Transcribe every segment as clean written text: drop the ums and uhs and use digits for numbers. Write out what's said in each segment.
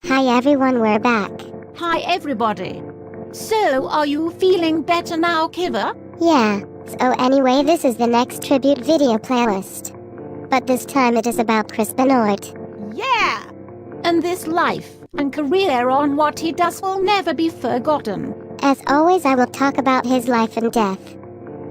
Hi everyone, we're back. Hi everybody. So, are you feeling better now, Kiva? Yeah, so anyway, this is the next tribute video playlist. But this time it is about Chris Benoit. Yeah! And this life and career on what he does will never be forgotten. As always, I will talk about his life and death.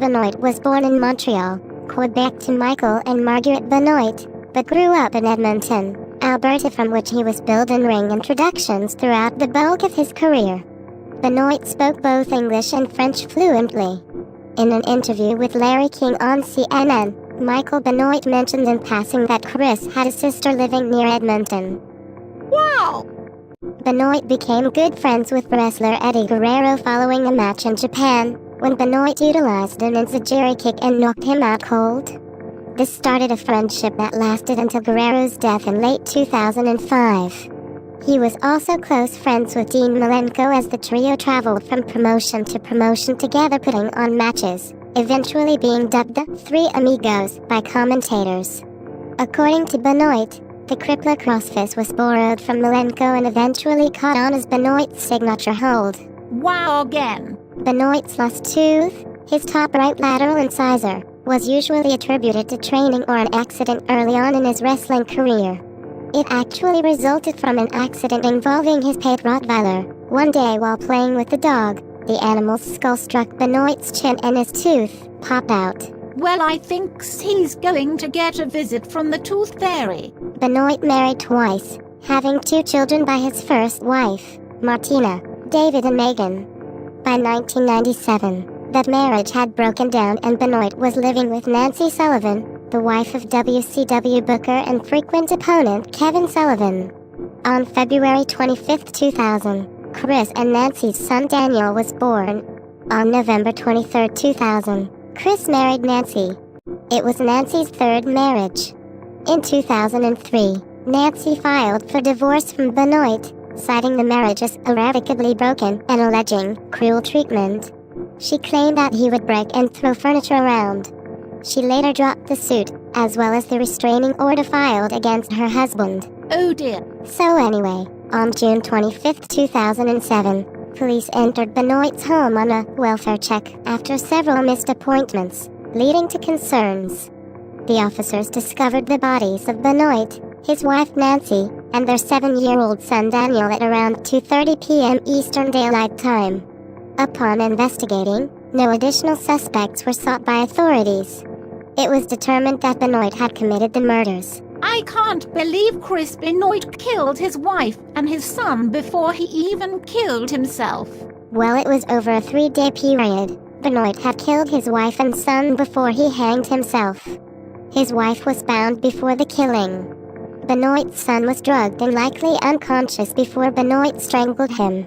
Benoit was born in Montreal, Quebec to Michael and Margaret Benoit, but grew up in Edmonton, Alberta, from which he was billed in ring introductions throughout the bulk of his career. Benoit spoke both English and French fluently. In an interview with Larry King on CNN, Michael Benoit mentioned in passing that Chris had a sister living near Edmonton. Wow! Benoit became good friends with wrestler Eddie Guerrero following a match in Japan, when Benoit utilized an enziguri kick and knocked him out cold. This started a friendship that lasted until Guerrero's death in late 2005. He was also close friends with Dean Malenko as the trio traveled from promotion to promotion together, putting on matches, eventually being dubbed the Three Amigos by commentators. According to Benoit, the crippler crossfist was borrowed from Malenko and eventually caught on as Benoit's signature hold. Wow again! Benoit's lost tooth, his top right lateral incisor, was usually attributed to training or an accident early on in his wrestling career. It actually resulted from an accident involving his pet Rottweiler. One day while playing with the dog, the animal's skull struck Benoit's chin and his tooth popped out. Well, I think he's going to get a visit from the Tooth Fairy. Benoit married twice, having 2 children by his first wife, Martina, David and Megan. By 1997, that marriage had broken down and Benoit was living with Nancy Sullivan, the wife of WCW booker and frequent opponent Kevin Sullivan. On February 25, 2000, Chris and Nancy's son Daniel was born. On November 23, 2000, Chris married Nancy. It was Nancy's 3rd marriage. In 2003, Nancy filed for divorce from Benoit, citing the marriage as irrevocably broken and alleging cruel treatment. She claimed that he would break and throw furniture around. She later dropped the suit, as well as the restraining order filed against her husband. Oh dear. So anyway, on June 25, 2007, police entered Benoit's home on a welfare check after several missed appointments, leading to concerns. The officers discovered the bodies of Benoit, his wife Nancy, and their 7-year-old son Daniel at around 2:30 p.m. Eastern Daylight Time. Upon investigating, no additional suspects were sought by authorities. It was determined that Benoit had committed the murders. I can't believe Chris Benoit killed his wife and his son before he even killed himself. Well, it was over a 3-day period. Benoit had killed his wife and son before he hanged himself. His wife was bound before the killing. Benoit's son was drugged and likely unconscious before Benoit strangled him.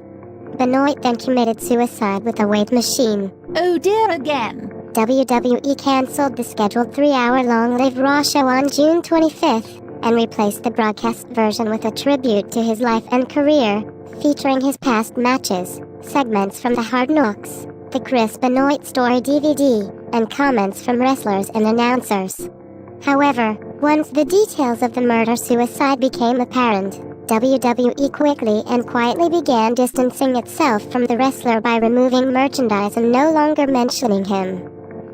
Benoit then committed suicide with a weight machine. Oh dear again. WWE cancelled the scheduled 3-hour-long Live Raw show on June 25th, and replaced the broadcast version with a tribute to his life and career, featuring his past matches, segments from the Hard Knocks, the Chris Benoit Story DVD, and comments from wrestlers and announcers. However, once the details of the murder-suicide became apparent, WWE quickly and quietly began distancing itself from the wrestler by removing merchandise and no longer mentioning him.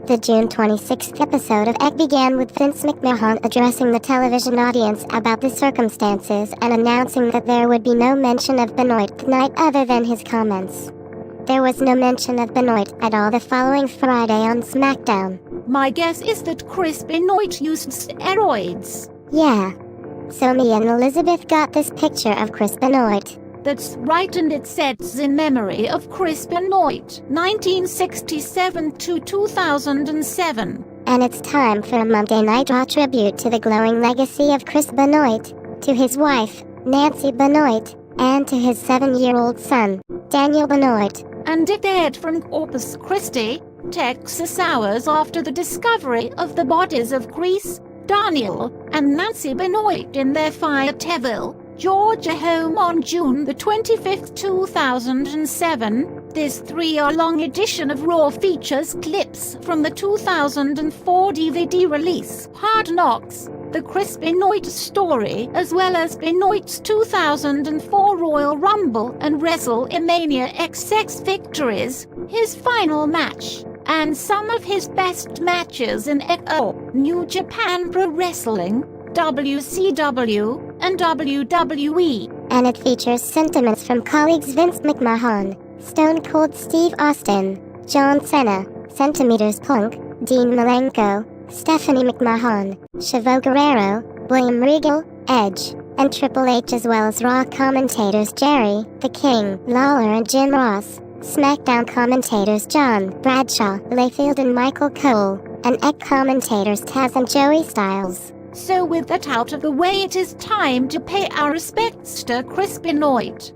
The June 26th episode of EG began with Vince McMahon addressing the television audience about the circumstances and announcing that there would be no mention of Benoit tonight other than his comments. There was no mention of Benoit at all the following Friday on SmackDown. My guess is that Chris Benoit used steroids. Yeah. So me and Elizabeth got this picture of Chris Benoit. That's right, and it says in memory of Chris Benoit, 1967 to 2007. And it's time for a Monday Night Raw tribute to the glowing legacy of Chris Benoit, to his wife, Nancy Benoit, and to his 7-year-old son, Daniel Benoit. And it aired from Corpus Christi, Texas, hours after the discovery of the bodies of Chris, Daniel, and Nancy Benoit in their Fayetteville, Georgia home on June the 25th, 2007. This 3-hour-long edition of Raw features clips from the 2004 DVD release, Hard Knocks, the Chris Benoit story, as well as Benoit's 2004 Royal Rumble and WrestleMania XX victories, his final match, and some of his best matches in New Japan Pro Wrestling, WCW, and WWE. And it features sentiments from colleagues Vince McMahon, Stone Cold Steve Austin, John Cena, Centimeters Punk, Dean Malenko, Stephanie McMahon, Chavo Guerrero, William Regal, Edge, and Triple H, as well as Raw commentators Jerry, The King, Lawler and Jim Ross, SmackDown commentators John Bradshaw, Layfield and Michael Cole, and EC commentators Taz and Joey Styles. So with that out of the way, it is time to pay our respects to Chris Benoit.